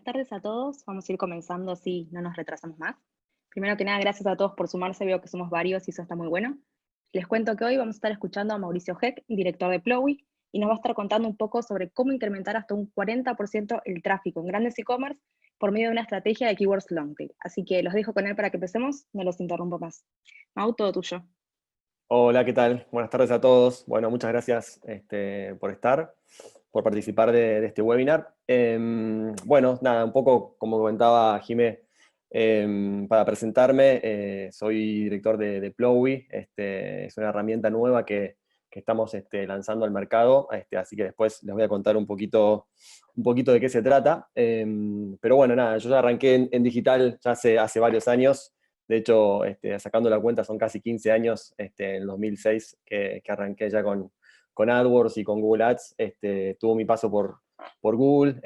Buenas tardes a todos. Vamos a ir comenzando así no nos retrasamos más. Primero que nada, gracias a todos por sumarse. Veo que somos varios y eso está muy bueno. Les cuento que hoy vamos a estar escuchando a Mauricio Heck, director de Plowy, y nos va a estar contando un poco sobre cómo incrementar hasta un 40% el tráfico en grandes e-commerce por medio de una estrategia de keywords long tail. Así que los dejo con él para que empecemos. No los interrumpo más. Mau, todo tuyo. Hola, ¿qué tal? Buenas tardes a todos. Bueno, muchas gracias por estar, por participar de este webinar. Bueno, nada, un poco como comentaba Jimé, para presentarme, soy director de Plowy. Es una herramienta nueva que estamos lanzando al mercado, así que después les voy a contar un poquito de qué se trata. Pero bueno, nada, yo ya arranqué en digital ya hace varios años. De hecho, sacando la cuenta, son casi 15 años, en el 2006, que arranqué ya con AdWords y con Google Ads. Tuvo mi paso por Google,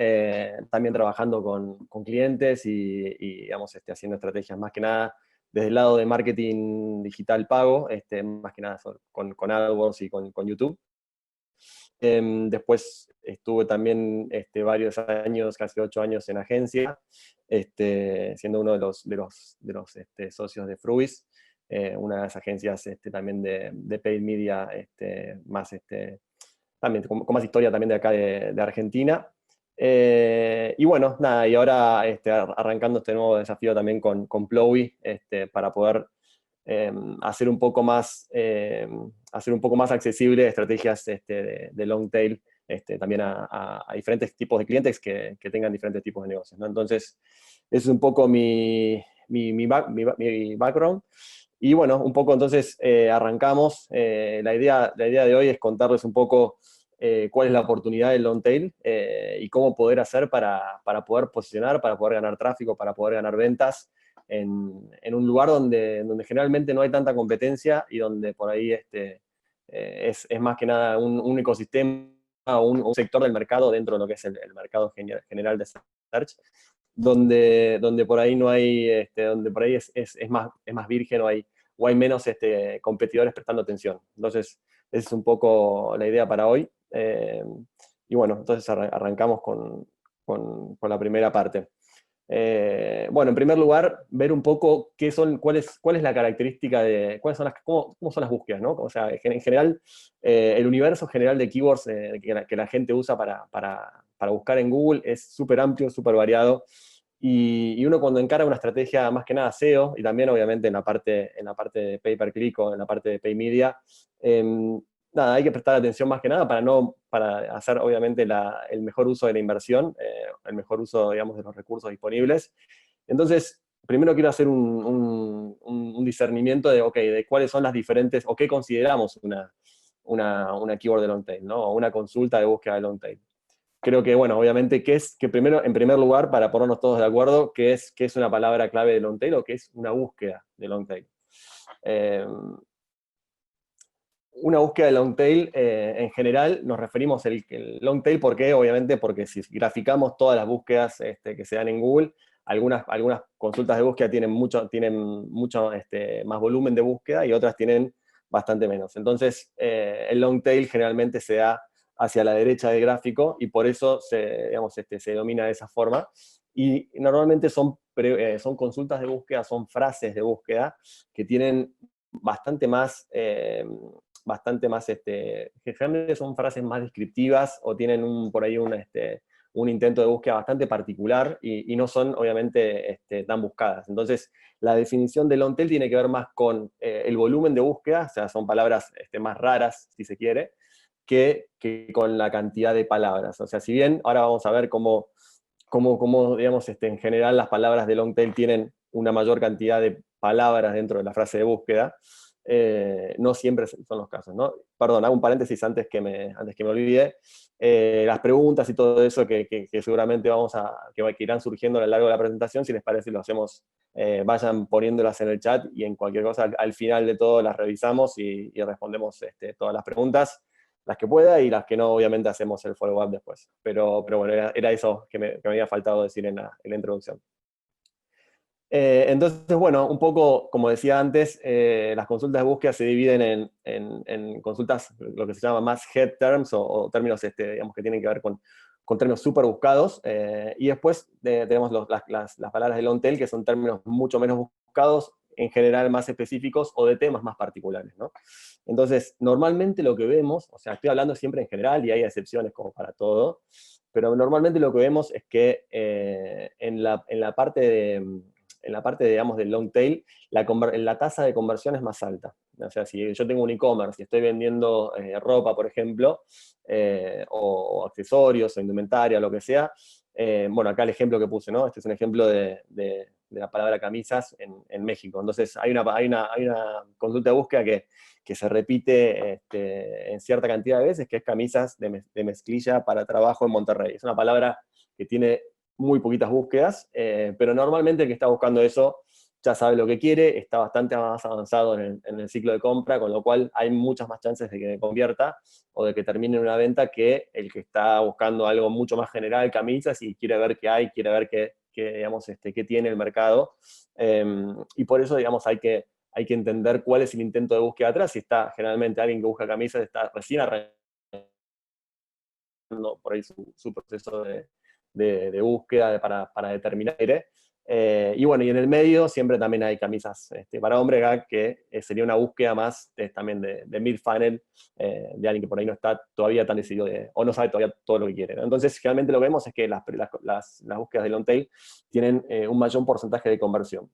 también trabajando con clientes y digamos, haciendo estrategias más que nada desde el lado de marketing digital pago, más que nada con AdWords y con YouTube. Después estuve también varios años, casi 8 años en agencia, siendo uno de los socios de Fruis, una de las agencias también de paid media, más, también con más historia también de acá de Argentina. Y bueno, nada, y ahora arrancando este nuevo desafío también con Plowy, para poder hacer un poco más accesible estrategias de long tail, también a diferentes tipos de clientes que tengan diferentes tipos de negocios, ¿no? Entonces, ese es un poco mi background. Y bueno, un poco entonces arrancamos. La idea de hoy es contarles un poco cuál es la oportunidad del long tail y cómo poder hacer para poder posicionar, para poder ganar tráfico, para poder ganar ventas en un lugar donde generalmente no hay tanta competencia y donde por ahí es más que nada un ecosistema o un sector del mercado dentro de lo que es el mercado general de search, donde por ahí no hay, donde por ahí es más virgen o hay menos competidores prestando atención. Entonces, esa es un poco la idea para hoy. Y bueno, entonces arrancamos con la primera parte. Bueno, en primer lugar, ver un poco cuál es la característica cómo son las búsquedas, ¿no? O sea, en general, el universo general de keywords que la gente usa para buscar en Google es súper amplio, súper variado. Y uno cuando encara una estrategia más que nada SEO, y también obviamente en la parte de pay per click o en la parte de pay media, nada, hay que prestar atención más que nada para hacer obviamente el mejor uso de la inversión, el mejor uso, digamos, de los recursos disponibles. Entonces, primero quiero hacer un discernimiento de cuáles son las diferentes, o qué consideramos una keyword de long tail, ¿no? O una consulta de búsqueda de long tail. Creo que, bueno, obviamente, primero, en primer lugar, para ponernos todos de acuerdo, qué es una palabra clave de long tail o qué es una búsqueda de long tail. Una búsqueda de long tail, en general, nos referimos el long tail, ¿por qué? Obviamente porque si graficamos todas las búsquedas que se dan en Google, algunas consultas de búsqueda tienen mucho más volumen de búsqueda y otras tienen bastante menos. Entonces, el long tail generalmente se da hacia la derecha del gráfico y por eso se denomina de esa forma. Y normalmente son consultas de búsqueda, son frases de búsqueda que tienen bastante más, que generalmente son frases más descriptivas o tienen por ahí un intento de búsqueda bastante particular y no son obviamente tan buscadas. Entonces, la definición de long tail tiene que ver más con el volumen de búsqueda, o sea, son palabras más raras, si se quiere, que con la cantidad de palabras. O sea, si bien ahora vamos a ver cómo digamos, en general las palabras de long tail tienen una mayor cantidad de palabras dentro de la frase de búsqueda, no siempre son los casos, ¿no? Perdón, hago un paréntesis antes que me olvide. Las preguntas y todo eso que seguramente que irán surgiendo a lo largo de la presentación, si les parece, lo hacemos, vayan poniéndolas en el chat y en cualquier cosa, al final de todo las revisamos y respondemos todas las preguntas, las que pueda, y las que no, obviamente hacemos el follow-up después. Pero bueno, era eso que me había faltado decir en la introducción. Entonces, bueno, un poco, como decía antes, las consultas de búsqueda se dividen en consultas, lo que se llama más head terms, o términos digamos, que tienen que ver con términos súper buscados, y después tenemos las palabras de long tail, que son términos mucho menos buscados, en general más específicos o de temas más particulares, ¿no? Entonces, normalmente lo que vemos, o sea, estoy hablando siempre en general y hay excepciones como para todo, pero normalmente lo que vemos es que en la parte, digamos, del long tail, la tasa de conversión es más alta. O sea, si yo tengo un e-commerce y estoy vendiendo ropa, por ejemplo, o accesorios, o indumentaria, lo que sea, bueno, acá el ejemplo que puse, ¿no? Este es un ejemplo de la palabra camisas en México. Entonces, hay una consulta de búsqueda que se repite en cierta cantidad de veces, que es camisas de mezclilla para trabajo en Monterrey. Es una palabra que tiene muy poquitas búsquedas, pero normalmente el que está buscando eso ya sabe lo que quiere, está bastante más avanzado en el ciclo de compra, con lo cual hay muchas más chances de que convierta o de que termine en una venta que el que está buscando algo mucho más general, camisas, y quiere ver qué hay, quiere ver digamos, qué tiene el mercado. Y por eso, digamos, hay que entender cuál es el intento de búsqueda atrás. Si está generalmente alguien que busca camisas, está recién arrancando por ahí su proceso de búsqueda para determinar. Y bueno, y en el medio siempre también hay camisas para hombre, que sería una búsqueda más también de mid-funnel, de alguien que por ahí no está todavía tan decidido o no sabe todavía todo lo que quiere, ¿no? Entonces, generalmente lo que vemos es que las búsquedas de long tail tienen un mayor porcentaje de conversión.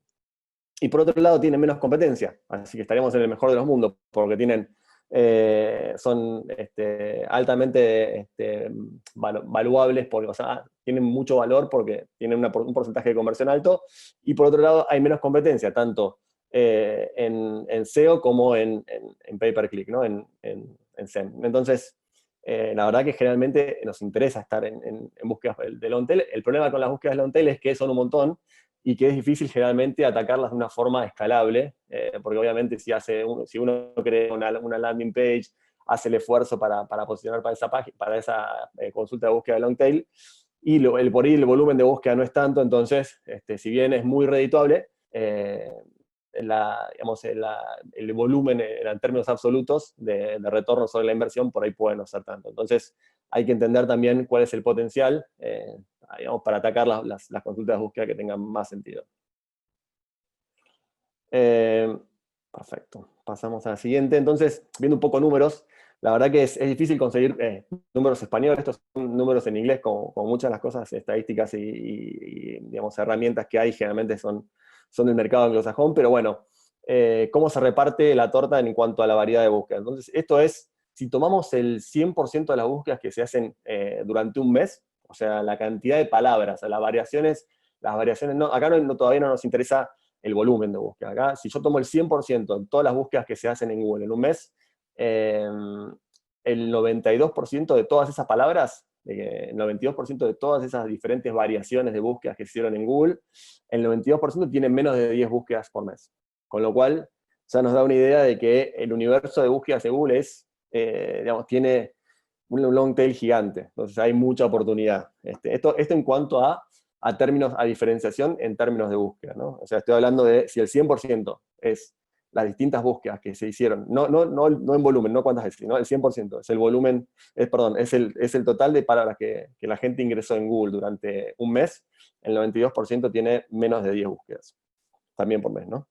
Y por otro lado tienen menos competencia, así que estaríamos en el mejor de los mundos, porque son altamente valuables, porque, o sea, tienen mucho valor porque tienen un porcentaje de conversión alto, y por otro lado hay menos competencia, tanto en SEO como en pay-per-click, ¿no? en SEM. Entonces, la verdad que generalmente nos interesa estar en búsquedas de long tail. El problema con las búsquedas de long tail es que son un montón, y que es difícil generalmente atacarlas de una forma escalable, porque obviamente si uno crea una landing page, hace el esfuerzo para posicionar para esa página, para esa consulta de búsqueda de long tail, y por ahí el volumen de búsqueda no es tanto, entonces, si bien es muy redituable, digamos, el volumen en términos absolutos de retorno sobre la inversión por ahí puede no ser tanto. Entonces, hay que entender también cuál es el potencial, digamos, para atacar las consultas de búsqueda que tengan más sentido. Perfecto. Pasamos a la siguiente. Entonces, viendo un poco números, la verdad que es difícil conseguir números españoles. Estos son números en inglés, como muchas de las cosas estadísticas y digamos, herramientas que hay, generalmente son del mercado anglosajón, pero bueno, ¿cómo se reparte la torta en cuanto a la variedad de búsquedas? Entonces, esto es, si tomamos el 100% de las búsquedas que se hacen durante un mes, o sea, la cantidad de palabras, las variaciones no, acá todavía no nos interesa el volumen de búsqueda. Acá, si yo tomo el 100% de todas las búsquedas que se hacen en Google en un mes, el 92% de todas esas palabras, el 92% de todas esas diferentes variaciones de búsquedas que se hicieron en Google, el 92% tienen menos de 10 búsquedas por mes. Con lo cual, ya nos da una idea de que el universo de búsquedas de Google digamos, tiene un long tail gigante. Entonces hay mucha oportunidad. Esto en cuanto a diferenciación en términos de búsqueda, ¿no? O sea, estoy hablando de si el 100% es las distintas búsquedas que se hicieron, no en volumen, no cuántas veces, sino el 100%, es el volumen, es el total de palabras que la gente ingresó en Google durante un mes, el 92% tiene menos de 10 búsquedas, también por mes, ¿no?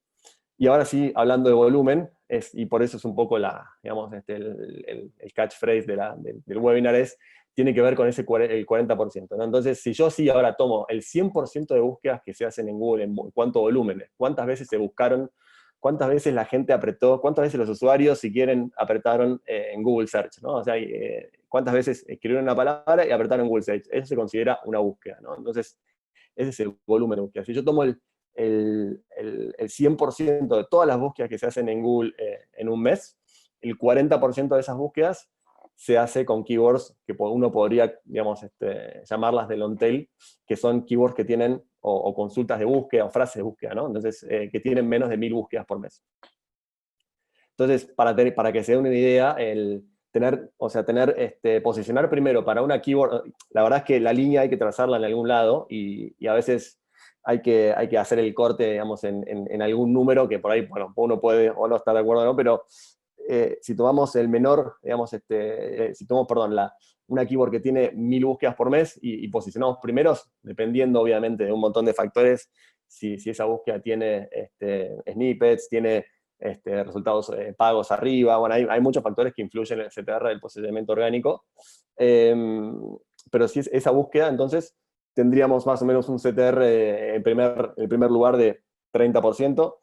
Y ahora sí, hablando de volumen, y por eso es un poco digamos, el catchphrase del webinar, tiene que ver con el 40%, ¿no? Entonces, si yo ahora tomo el 100% de búsquedas que se hacen en Google, en cuánto volumen, cuántas veces se buscaron, cuántas veces la gente apretó, cuántas veces los usuarios, si quieren, apretaron en Google Search, ¿no? O sea, cuántas veces escribieron una palabra y apretaron en Google Search. Eso se considera una búsqueda, ¿no? Entonces, ese es el volumen de búsqueda. Si yo tomo el 100% de todas las búsquedas que se hacen en Google en un mes, el 40% de esas búsquedas se hace con keywords que uno podría, digamos, llamarlas de long tail, que son keywords que tienen, o consultas de búsqueda, o frases de búsqueda, ¿no? Entonces, que tienen menos de 1000 búsquedas por mes. Entonces, para que se dé una idea, posicionar primero para una keyword, la verdad es que la línea hay que trazarla en algún lado, y a veces hay que hacer el corte, digamos, en algún número que por ahí, bueno, uno puede o no estar de acuerdo o no, pero si tomamos el menor, digamos, si tomamos, perdón, una keyword que tiene 1000 búsquedas por mes y posicionamos primeros, dependiendo obviamente de un montón de factores, si esa búsqueda tiene snippets, tiene resultados pagos arriba, bueno, hay muchos factores que influyen en el CTR del posicionamiento orgánico, pero si es esa búsqueda, entonces tendríamos más o menos un CTR en primer lugar de 30%,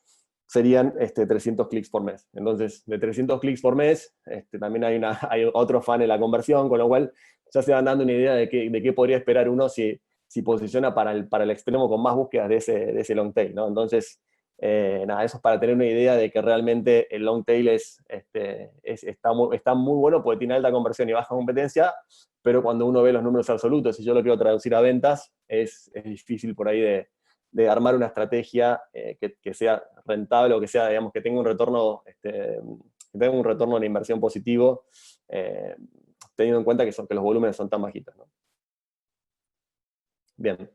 serían 300 clics por mes. Entonces, de 300 clics por mes, también hay otro fan en la conversión, con lo cual ya se van dando una idea de qué podría esperar uno si posiciona para el extremo con más búsquedas de ese long tail, ¿no? Entonces, nada, eso es para tener una idea de que realmente el long tail está muy bueno porque tiene alta conversión y baja competencia, pero cuando uno ve los números absolutos, si yo lo quiero traducir a ventas, es difícil por ahí de armar una estrategia que sea rentable o que sea, digamos, que tenga un retorno, de inversión positivo, teniendo en cuenta que los volúmenes son tan bajitos, ¿no? Bien,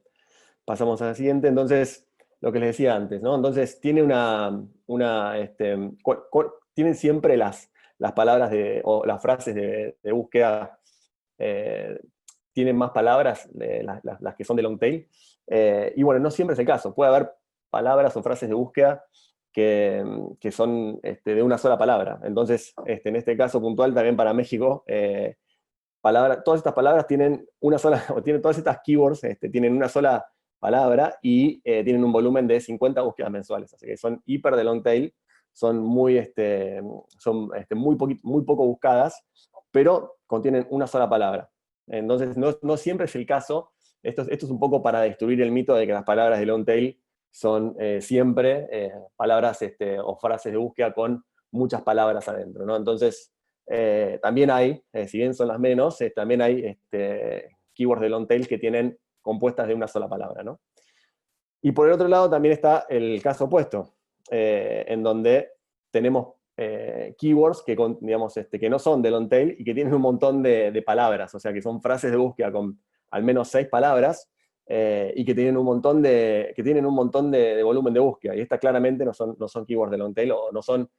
pasamos a la siguiente. Entonces, lo que les decía antes, ¿no? Entonces, tiene tienen siempre las palabras o las frases de búsqueda, tienen más palabras, las que son de long tail. Y bueno, no siempre es el caso. Puede haber palabras o frases de búsqueda que son de una sola palabra. Entonces, en este caso puntual, también para México, todas estas palabras tienen una sola, o tienen todas estas keywords, tienen una sola palabra y tienen un volumen de 50 búsquedas mensuales. Así que son hiper de long tail, son muy poco buscadas, pero contienen una sola palabra. Entonces, no siempre es el caso. Esto es un poco para destruir el mito de que las palabras de long tail son siempre palabras o frases de búsqueda con muchas palabras adentro, ¿no? Entonces, también hay, si bien son las menos, también hay keywords de long tail que tienen compuestas de una sola palabra, ¿no? Y por el otro lado también está el caso opuesto, en donde tenemos keywords digamos, que no son de long tail y que tienen un montón de palabras, o sea, que son frases de búsqueda con al menos 6 palabras, y que tienen un montón de volumen de búsqueda. Y estas claramente no son keywords de long tail o no son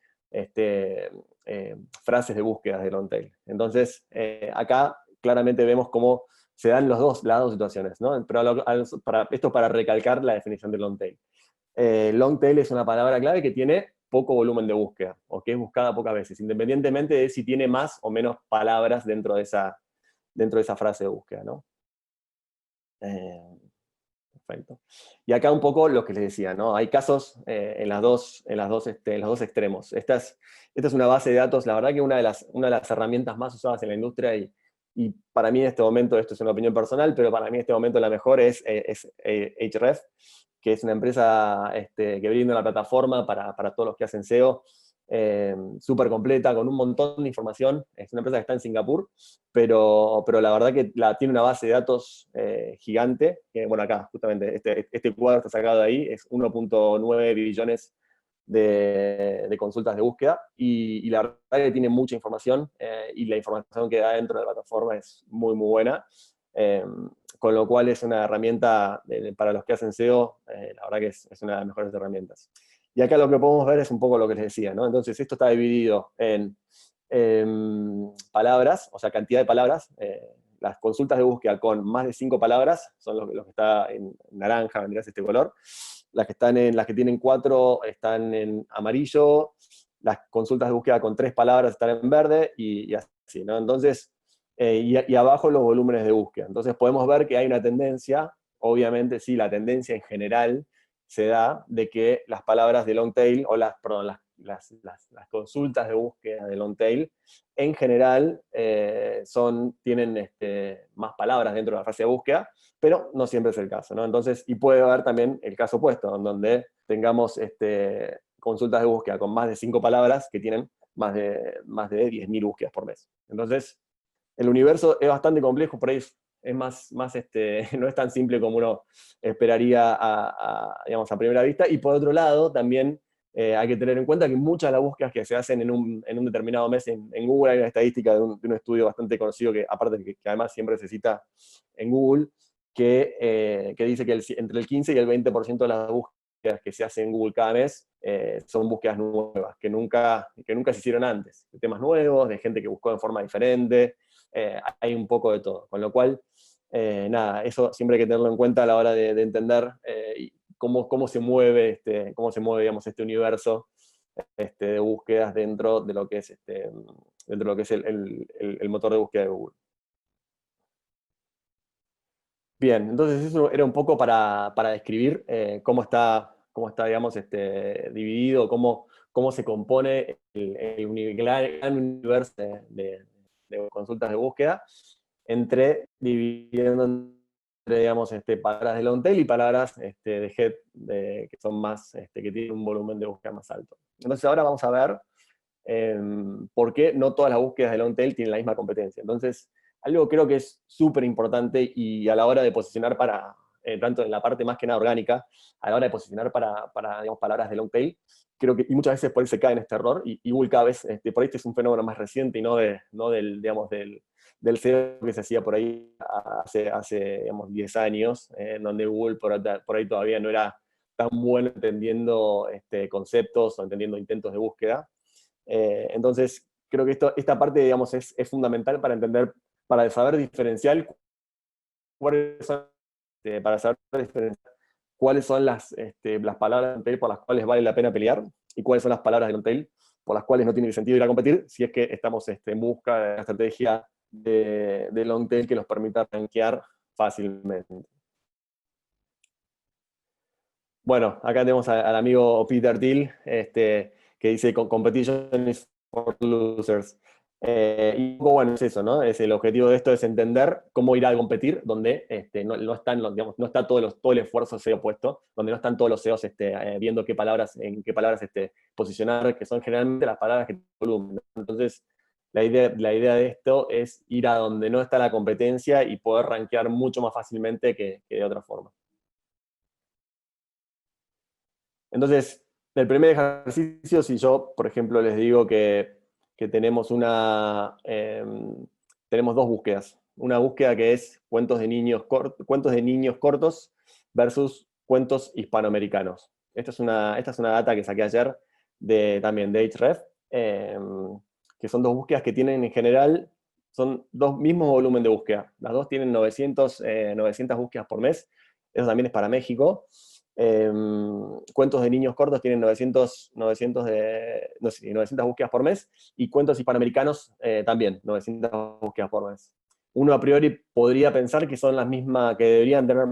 frases de búsqueda de long tail. Entonces, acá claramente vemos cómo se dan las dos situaciones, ¿no? Pero esto para recalcar la definición de long tail. Long tail es una palabra clave que tiene poco volumen de búsqueda, o que es buscada pocas veces, independientemente de si tiene más o menos palabras dentro de esa frase de búsqueda, ¿no? Perfecto. Y acá un poco lo que les decía, ¿no? Hay casos en los dos extremos. Esta es una base de datos, la verdad que una de las herramientas más usadas en la industria y para mí en este momento, esto es una opinión personal, pero para mí en este momento la mejor es Href, que es una empresa que brinda una plataforma para todos los que hacen SEO, súper completa, con un montón de información. Es una empresa que está en Singapur, pero la verdad que tiene una base de datos gigante, que bueno, acá justamente este cuadro está sacado de ahí, es 1.9 billones de consultas de búsqueda, y la verdad que tiene mucha información, y la información que da dentro de la plataforma es muy, muy buena, con lo cual es una herramienta para los que hacen SEO, la verdad que es una de las mejores herramientas. Y acá lo que podemos ver es un poco lo que les decía, ¿no? Entonces esto está dividido en palabras, o sea, cantidad de palabras. Las consultas de búsqueda con más de 5 palabras son los que está en naranja, vendrías este color. Las que tienen 4 están en amarillo. Las consultas de búsqueda con 3 palabras están en verde y así, ¿no? Entonces, y abajo los volúmenes de búsqueda. Entonces podemos ver que hay una tendencia, obviamente sí, la tendencia en general se da de que las palabras de long tail, o las consultas de búsqueda de long tail, en general tienen más palabras dentro de la frase de búsqueda, pero no siempre es el caso, ¿no? Entonces, y puede haber también el caso opuesto, en donde tengamos consultas de búsqueda con más de 5 palabras que tienen más de 10.000 búsquedas por mes. Entonces, el universo es bastante complejo, por ahí es más no es tan simple como uno esperaría digamos, a primera vista. Y por otro lado, también hay que tener en cuenta que muchas de las búsquedas que se hacen en un determinado mes en Google, hay una estadística de un estudio bastante conocido, que aparte que además siempre se cita en Google, que dice que entre el 15 y el 20% de las búsquedas búsquedas que se hacen en Google cada mes son búsquedas nuevas, que nunca se hicieron antes, de temas nuevos, de gente que buscó de forma diferente, hay un poco de todo, con lo cual, nada, eso siempre hay que tenerlo en cuenta a la hora de entender cómo se mueve, digamos, este universo de búsquedas dentro de lo que es, dentro de lo que es el motor de búsqueda de Google. Bien, entonces eso era un poco para describir cómo está, digamos, dividido, cómo se compone el gran universo de consultas de búsqueda, dividiendo entre, digamos, palabras de long tail y palabras de head, que son más, que tienen un volumen de búsqueda más alto. Entonces ahora vamos a ver por qué no todas las búsquedas de long tail tienen la misma competencia. Entonces, algo creo que es súper importante y a la hora de posicionar tanto en la parte más que nada orgánica, a la hora de posicionar para digamos, palabras de long tail, creo que, y muchas veces por ahí se cae en este error, y Google cada vez, por ahí este es un fenómeno más reciente y no del, digamos, del SEO que se hacía por ahí hace digamos, 10 años, donde Google por ahí todavía no era tan bueno entendiendo conceptos o entendiendo intentos de búsqueda. Entonces, creo que esta parte, digamos, es fundamental para entender, para saber diferenciar cuáles son, las palabras de long tail por las cuales vale la pena pelear y cuáles son las palabras de long tail por las cuales no tiene sentido ir a competir si es que estamos en busca de una estrategia de long tail que nos permita rankear fácilmente. Bueno, acá tenemos al amigo Peter Thiel, que dice competition is for losers. Y un poco, bueno, es eso, ¿no? El objetivo de esto es entender cómo ir a competir donde no están, digamos, no está todo el esfuerzo SEO puesto, donde no están todos los SEOs viendo en qué palabras posicionar, que son generalmente las palabras que tienen volumen, ¿no? Entonces, la idea de esto es ir a donde no está la competencia y poder rankear mucho más fácilmente que de otra forma. Entonces, el primer ejercicio, si yo, por ejemplo, les digo que tenemos tenemos dos búsquedas. Una búsqueda que es cuentos de niños cortos versus cuentos hispanoamericanos. Esta es una data que saqué ayer también de Ahrefs, que son dos búsquedas que tienen en general, son dos mismos volumen de búsqueda. Las dos tienen 900 búsquedas por mes. Eso también es para México. Cuentos de niños cortos tienen 900 búsquedas por mes, y cuentos hispanoamericanos también, 900 búsquedas por mes. Uno a priori podría pensar que son las mismas, que deberían tener,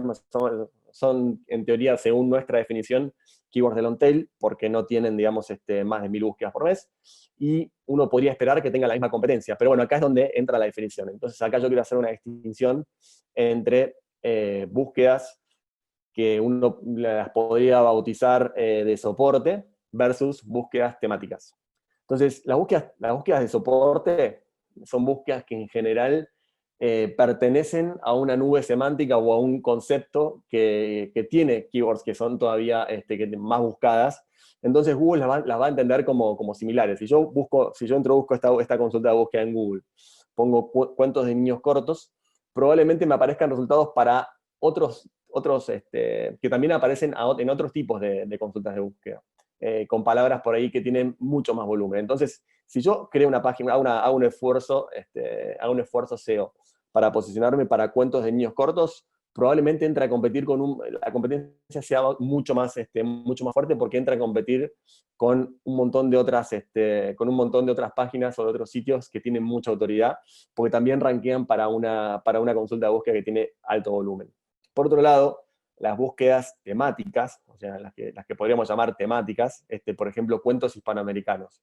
son en teoría, según nuestra definición, keywords de long tail, porque no tienen, digamos, más de 1000 búsquedas por mes, y uno podría esperar que tenga la misma competencia, pero bueno, acá es donde entra la definición. Entonces acá yo quiero hacer una distinción entre búsquedas que uno las podría bautizar de soporte versus búsquedas temáticas. Entonces, las búsquedas de soporte son búsquedas que en general pertenecen a una nube semántica o a un concepto que tiene keywords que son todavía más buscadas. Entonces Google las va a entender como similares. Si yo introduzco esta consulta de búsqueda en Google, pongo cuentos de niños cortos, probablemente me aparezcan resultados para otros que también aparecen en otros tipos de consultas de búsqueda, con palabras por ahí que tienen mucho más volumen. Entonces, si yo creo una página, hago un esfuerzo SEO para posicionarme para cuentos de niños cortos, probablemente entra a competir la competencia sea mucho más fuerte, porque entra a competir con un montón de otras páginas o de otros sitios que tienen mucha autoridad, porque también rankean para una consulta de búsqueda que tiene alto volumen. Por otro lado, las búsquedas temáticas, o sea, las que podríamos llamar temáticas, por ejemplo, cuentos hispanoamericanos.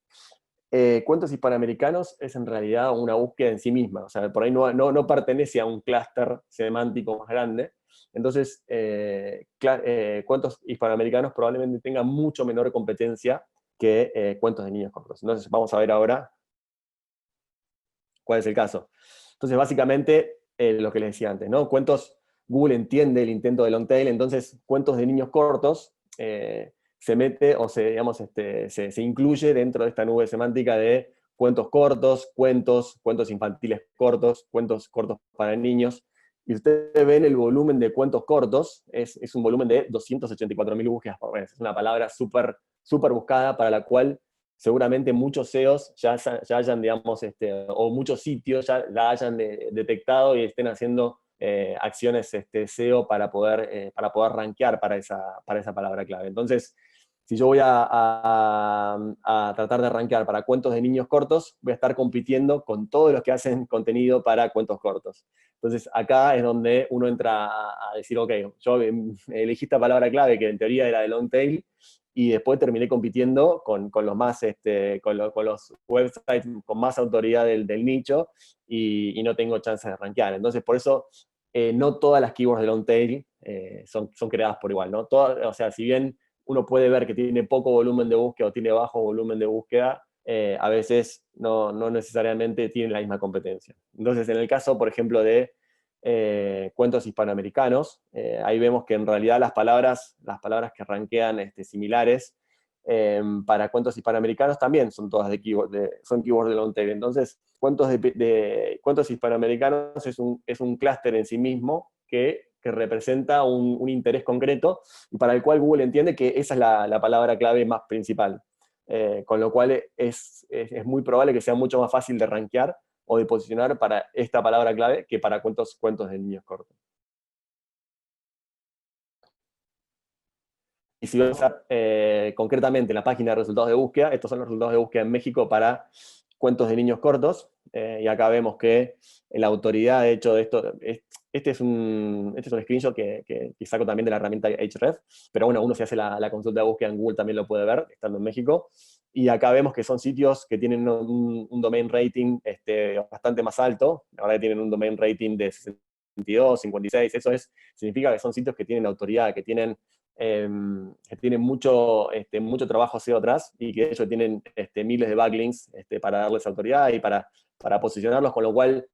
Cuentos hispanoamericanos es en realidad una búsqueda en sí misma, o sea, por ahí no pertenece a un clúster semántico más grande. Entonces, cuentos hispanoamericanos probablemente tengan mucho menor competencia que cuentos de niños cortos. Entonces, vamos a ver ahora cuál es el caso. Entonces, básicamente, lo que les decía antes, ¿no? Google entiende el intento de long tail, entonces cuentos de niños cortos se mete o se incluye dentro de esta nube semántica de cuentos cortos, cuentos infantiles cortos, cuentos cortos para niños, y ustedes ven el volumen de cuentos cortos, es un volumen de 284.000 búsquedas por mes. Es una palabra súper súper buscada, para la cual seguramente muchos SEOs ya hayan, digamos, o muchos sitios ya la hayan detectado y estén haciendo acciones SEO para poder rankear para esa palabra clave. Entonces, si yo voy a tratar de rankear para cuentos de niños cortos, voy a estar compitiendo con todos los que hacen contenido para cuentos cortos. Entonces, acá es donde uno entra a decir, ok, yo elegí esta palabra clave que en teoría era de long tail, y después terminé compitiendo con los más, con los websites con más autoridad del nicho, y no tengo chances de rankear. Entonces, por eso, no todas las keywords de long tail son creadas por igual, ¿no? O sea, si bien uno puede ver que tiene poco volumen de búsqueda o tiene bajo volumen de búsqueda, a veces no necesariamente tienen la misma competencia. Entonces, en el caso, por ejemplo, de cuentos hispanoamericanos, ahí vemos que en realidad las palabras que rankean similares para cuentos hispanoamericanos también son todas son keywords de long tail. Entonces, cuentos hispanoamericanos es un clúster en sí mismo que representa un interés concreto, y para el cual Google entiende que esa es la palabra clave más principal. Con lo cual es muy probable que sea mucho más fácil de rankear o de posicionar para esta palabra clave que para cuentos de niños cortos. Y si vamos a concretamente en la página de resultados de búsqueda, estos son los resultados de búsqueda en México para cuentos de niños cortos, y acá vemos que la autoridad, de hecho, de esto, este es un screenshot que saco también de la herramienta Href, pero bueno, uno si hace la consulta de búsqueda en Google también lo puede ver, estando en México, y acá vemos que son sitios que tienen un domain rating bastante más alto. La verdad que tienen un domain rating de 62, 56, eso significa que son sitios que tienen autoridad, que tienen mucho trabajo SEO atrás, y que ellos tienen miles de backlinks para darles autoridad y para posicionarlos, con lo cual,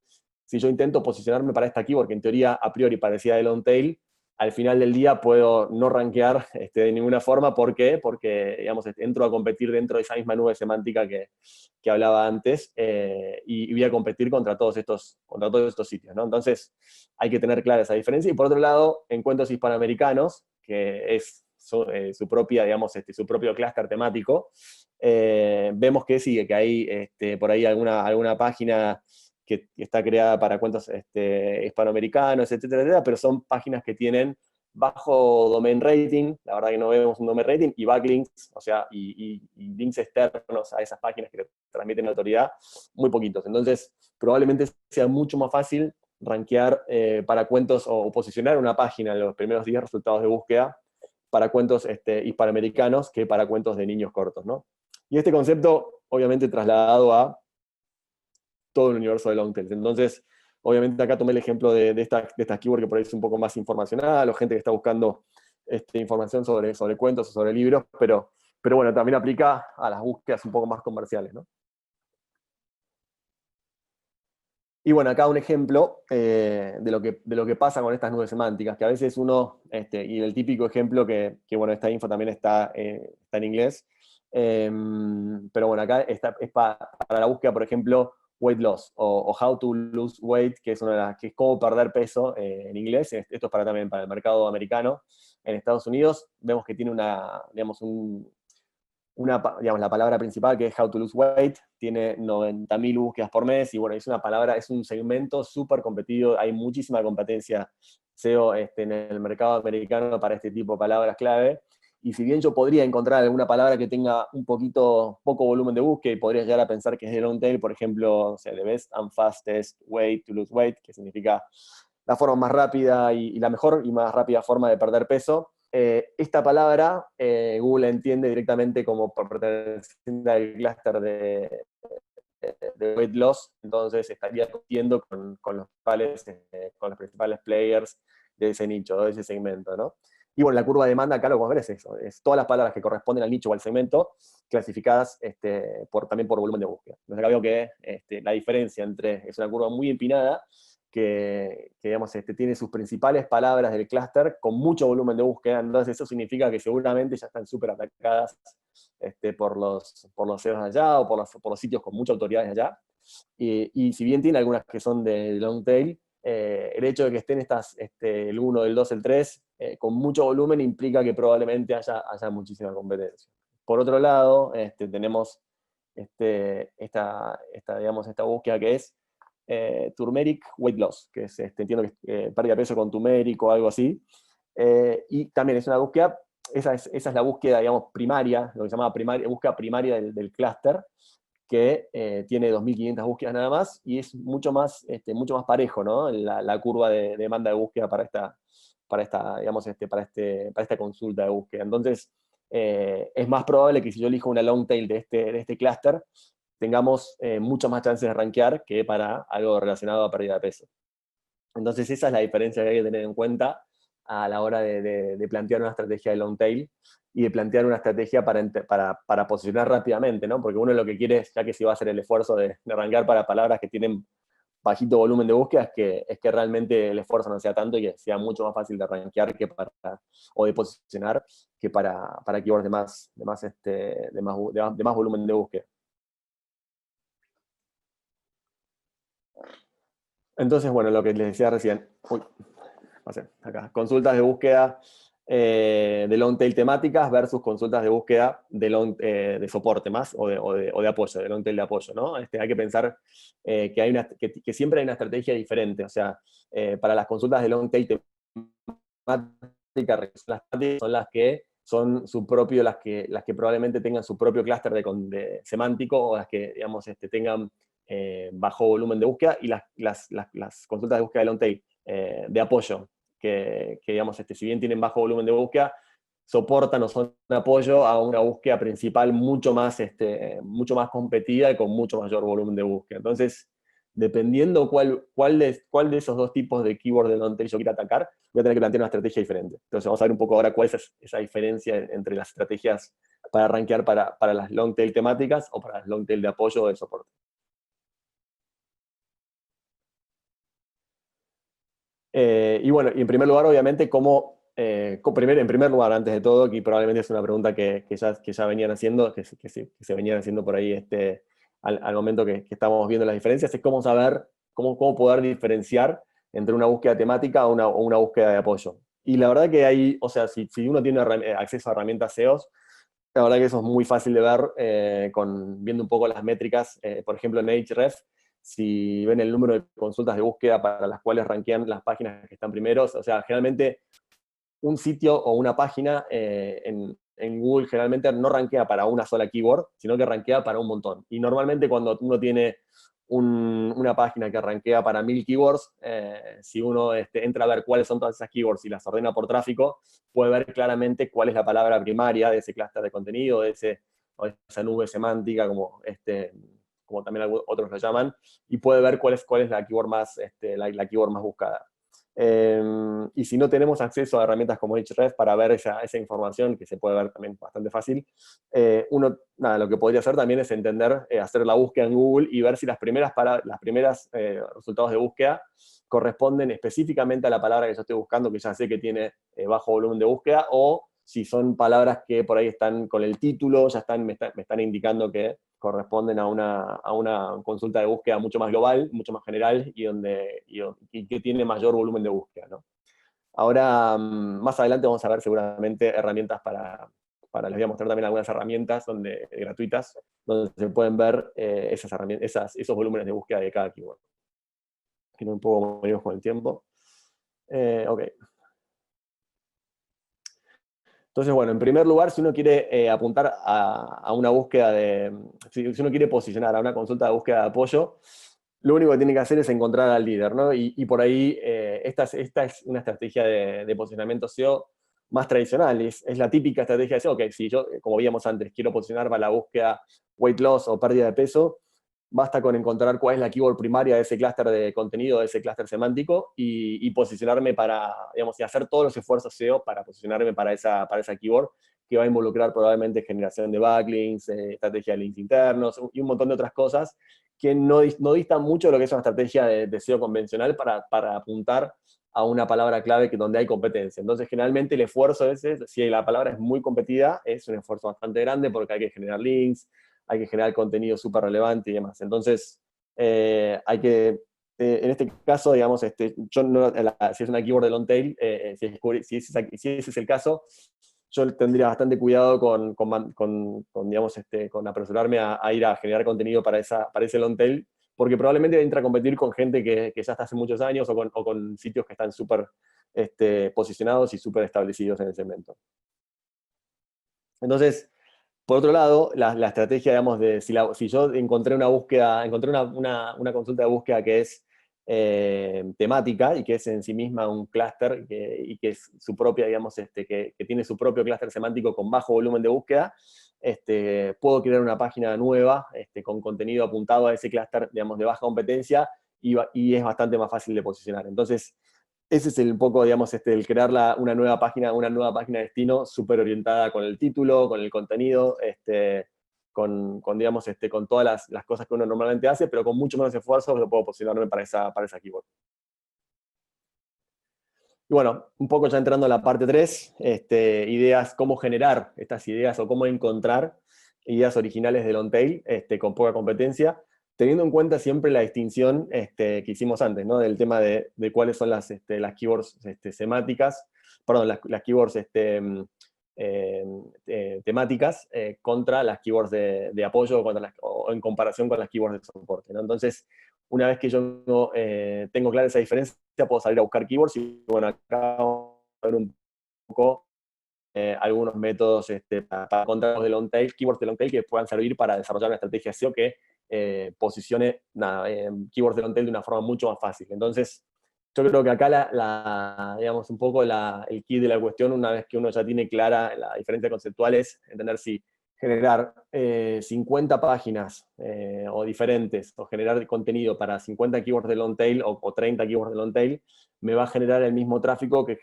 si yo intento posicionarme para esta keyword, que en teoría a priori parecía de long tail, al final del día puedo no rankear de ninguna forma. ¿Por qué? Porque, digamos, entro a competir dentro de esa misma nube semántica que hablaba antes, y voy a competir contra todos estos sitios, ¿no? Entonces, hay que tener clara esa diferencia. Y por otro lado, en cuentos hispanoamericanos, que es su propia, digamos, su propio clúster temático, vemos que sigue, que hay por ahí alguna página que está creada para cuentos hispanoamericanos, etcétera, etcétera, pero son páginas que tienen bajo domain rating. La verdad que no vemos un domain rating, y backlinks, o sea, y links externos a esas páginas que le transmiten autoridad, muy poquitos. Entonces, probablemente sea mucho más fácil rankear para cuentos, o posicionar una página en los primeros 10 resultados de búsqueda para cuentos hispanoamericanos que para cuentos de niños cortos, ¿no? Y este concepto, obviamente, trasladado a todo el universo de long tail. Entonces, obviamente acá tomé el ejemplo de estas keywords que por ahí es un poco más informacional, o gente que está buscando información sobre cuentos o sobre libros, pero bueno, también aplica a las búsquedas un poco más comerciales, ¿no? Y bueno, acá un ejemplo de lo que pasa con estas nubes semánticas, que a veces uno, y el típico ejemplo bueno, esta info también está en inglés, pero bueno, acá es para la búsqueda, por ejemplo, weight loss, o how to lose weight, que es que es cómo perder peso en inglés. Esto es también para el mercado americano. En Estados Unidos vemos que tiene digamos, digamos, la palabra principal, que es How to Lose Weight, tiene 90.000 búsquedas por mes, y bueno, es un segmento súper competido. Hay muchísima competencia SEO en el mercado americano para este tipo de palabras clave, y si bien yo podría encontrar alguna palabra que tenga poco volumen de búsqueda, y podría llegar a pensar que es de long tail, por ejemplo, o sea, the best and fastest way to lose weight, que significa la forma más rápida y la mejor y más rápida forma de perder peso, esta palabra Google entiende directamente como perteneciente al clúster de weight loss. Entonces estaría compitiendo con los principales players de ese nicho, de ese segmento, ¿no? Y bueno, la curva de demanda acá lo que vamos a ver es eso, es todas las palabras que corresponden al nicho o al segmento, clasificadas también por volumen de búsqueda. Entonces acá veo que la diferencia es una curva muy empinada, que digamos, tiene sus principales palabras del clúster con mucho volumen de búsqueda. Entonces eso significa que seguramente ya están súper atacadas por los SEOs de allá, o por los sitios con mucha autoridad de allá. Y si bien tiene algunas que son de long tail, el hecho de que estén el 1, el 2, el 3, con mucho volumen implica que probablemente haya muchísima competencia. Por otro lado, tenemos digamos, esta búsqueda que es turmeric weight loss, que es, entiendo que es pérdida de peso con turmeric o algo así. Y también es una búsqueda, esa es la búsqueda, digamos, primaria, lo que se llama búsqueda primaria del clúster, que tiene 2.500 búsquedas nada más, y es mucho más parejo, ¿no? La curva de demanda de búsqueda digamos, para esta consulta de búsqueda. Entonces, es más probable que si yo elijo una long tail de este clúster, tengamos muchas más chances de rankear que para algo relacionado a pérdida de peso. Entonces esa es la diferencia que hay que tener en cuenta a la hora de plantear una estrategia de long tail y de plantear una estrategia para posicionar rápidamente, ¿no? Porque uno lo que quiere, ya que si va a hacer el esfuerzo de rankear para palabras que tienen bajito volumen de búsqueda, es que realmente el esfuerzo no sea tanto y que sea mucho más fácil de rankear o de posicionar que para keywords de más volumen de búsqueda. Entonces, bueno, lo que les decía recién, acá, consultas de búsqueda de long tail temáticas versus consultas de búsqueda de soporte más o de apoyo, de long tail de apoyo, ¿no? Hay que pensar que siempre hay una estrategia diferente, o sea, para las consultas de long tail temáticas son las que son las que probablemente tengan su propio clúster de semántico, o las que, digamos, tengan bajo volumen de búsqueda, y las consultas de búsqueda de long tail de apoyo, que digamos, si bien tienen bajo volumen de búsqueda, soportan o son apoyo a una búsqueda principal mucho más competida y con mucho mayor volumen de búsqueda. Entonces, dependiendo cuál de esos dos tipos de keyword de long tail yo quiera atacar, voy a tener que plantear una estrategia diferente. Entonces vamos a ver un poco ahora cuál es esa diferencia entre las estrategias para rankear para las long tail temáticas o para las long tail de apoyo o de soporte. Y bueno, y en primer lugar, obviamente, en primer lugar, antes de todo, que probablemente es una pregunta que ya venían haciendo, que se venían haciendo por ahí al momento que estamos viendo las diferencias, es cómo saber, cómo poder diferenciar entre una búsqueda temática o una búsqueda de apoyo. Y la verdad que hay, o sea, si uno tiene acceso a herramientas SEOs, la verdad que eso es muy fácil de ver viendo un poco las métricas, por ejemplo en Ahrefs, si ven el número de consultas de búsqueda para las cuales rankean las páginas que están primeros, o sea, generalmente un sitio o una página en Google generalmente no rankea para una sola keyword, sino que rankea para un montón. Y normalmente cuando uno tiene una página que rankea para 1000 keywords, si uno entra a ver cuáles son todas esas keywords y las ordena por tráfico, puede ver claramente cuál es la palabra primaria de ese clúster de contenido, o de esa nube semántica, como también otros lo llaman, y puede ver cuál es la keyword la keyword más buscada. Y si no tenemos acceso a herramientas como Ahrefs para ver esa información, que se puede ver también bastante fácil, lo que podría hacer también es hacer la búsqueda en Google y ver si las primeras resultados de búsqueda corresponden específicamente a la palabra que yo estoy buscando, que ya sé que tiene bajo volumen de búsqueda, o si son palabras que por ahí están con el título, me están indicando que corresponden a una consulta de búsqueda mucho más global, mucho más general, y que tiene mayor volumen de búsqueda, ¿no? Ahora, más adelante vamos a ver seguramente herramientas les voy a mostrar también algunas herramientas gratuitas, donde se pueden ver esos volúmenes de búsqueda de cada keyword. Aquí un poco venimos con el tiempo. Ok. Entonces, bueno, en primer lugar, si uno quiere apuntar a una búsqueda si uno quiere posicionar a una consulta de búsqueda de apoyo, lo único que tiene que hacer es encontrar al líder, ¿no? Y por ahí, esta es una estrategia de posicionamiento SEO más tradicional, es la típica estrategia de SEO, que si yo, como veíamos antes, quiero posicionar para la búsqueda weight loss o pérdida de peso, basta con encontrar cuál es la keyword primaria de ese clúster de contenido, de ese clúster semántico, y posicionarme y hacer todos los esfuerzos SEO para posicionarme para esa keyword, que va a involucrar probablemente generación de backlinks, estrategia de links internos, y un montón de otras cosas que no distan mucho de lo que es una estrategia de SEO convencional para apuntar a una palabra clave donde hay competencia. Entonces, generalmente el esfuerzo si la palabra es muy competida, es un esfuerzo bastante grande porque hay que generar links, hay que generar contenido súper relevante y demás. Entonces, hay que en este caso, digamos, yo no, si es una keyword de long tail, si ese es el caso, yo tendría bastante cuidado digamos, con apresurarme a ir a generar contenido para ese long tail, porque probablemente entra a competir con gente que ya está hace muchos años o con sitios que están súper posicionados y súper establecidos en el segmento. Entonces, por otro lado, la estrategia, digamos, de si yo encontré una búsqueda, encontré una consulta de búsqueda que es temática y que es en sí misma un clúster y que es su propia, digamos, que tiene su propio clúster semántico con bajo volumen de búsqueda, puedo crear una página nueva con contenido apuntado a ese clúster, digamos, de baja competencia y es bastante más fácil de posicionar. Entonces, ese es un poco, digamos, el crear una nueva página de destino súper orientada con el título, con el contenido, digamos, con todas las cosas que uno normalmente hace, pero con mucho menos esfuerzo lo puedo posicionarme para esa keyword. Y bueno, un poco ya entrando a la parte 3, ideas, cómo generar estas ideas o cómo encontrar ideas originales de long tail con poca competencia, teniendo en cuenta siempre la distinción que hicimos antes, ¿no? Del tema de cuáles son las keywords semánticas, perdón, las keywords temáticas contra las keywords de apoyo o en comparación con las keywords de soporte, ¿no? Entonces, una vez que yo tengo clara esa diferencia, puedo salir a buscar keywords y bueno, acá vamos a ver un poco algunos métodos para encontrar de long tail, keywords de long tail que puedan servir para desarrollar una estrategia SEO que posicione keywords de long tail de una forma mucho más fácil. Entonces, yo creo que acá digamos, un poco el key de la cuestión, una vez que uno ya tiene clara la diferencia conceptual, es entender si generar 50 páginas o diferentes, o generar contenido para 50 keywords de long tail o 30 keywords de long tail, me va a generar el mismo tráfico que